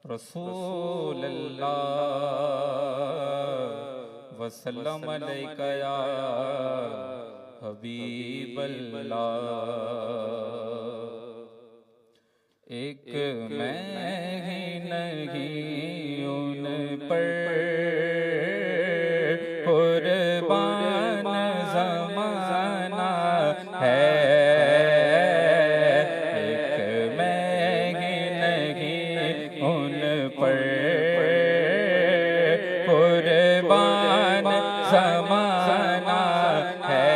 रसूलल्लाह वसल्लम अलैका या हबीबल्लाह। एक मैं ही नहीं उन पर कुर्बान ज़माना है। ज़माना है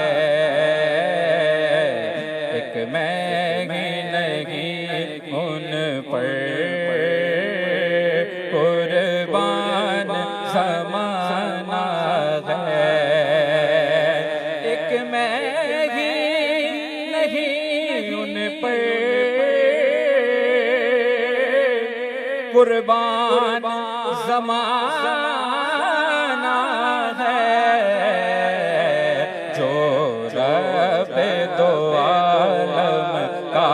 एक मैं ही नहीं उन पर कुर्बान ज़माना है। एक मैं ही नहीं उन पर कुर्बान ज़माना है। जो रब दो आलम का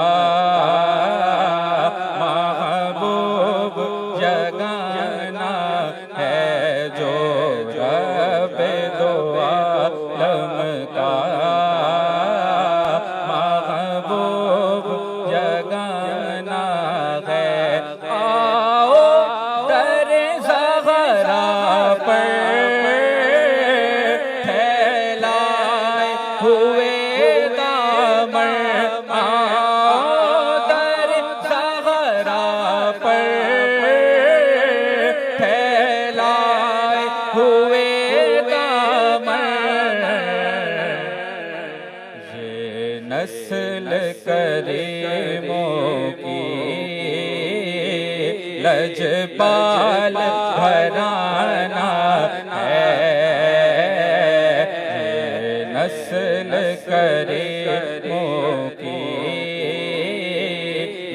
महबूब जगाना है। जो रब दो आलम का महबूब जगाना है। आओ दरे ज़हरा पर हुए दामन, दर ज़हरा पर फैलाए हुए दामन। ये नस्ल करीमों की लजपाल घराना है। नस्ल करीमों की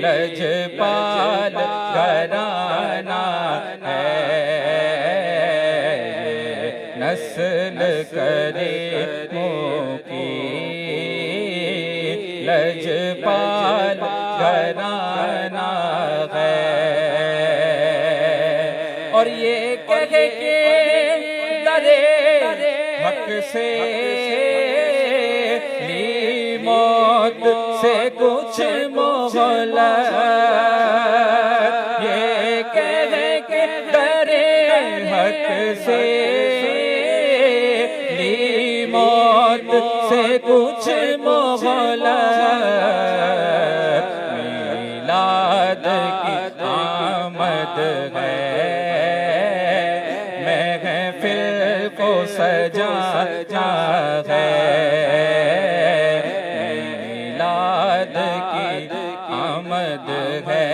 लजपाल घराना है। नस्ल करीमों की लजपाल घराना है। और ये कह के डरे हक से मौत से कुछ मोहलत, ये कह के डरे हक से मौत से कुछ मोहलत। मिलाद की आमद है, महफिल को सजाना है। आमद है,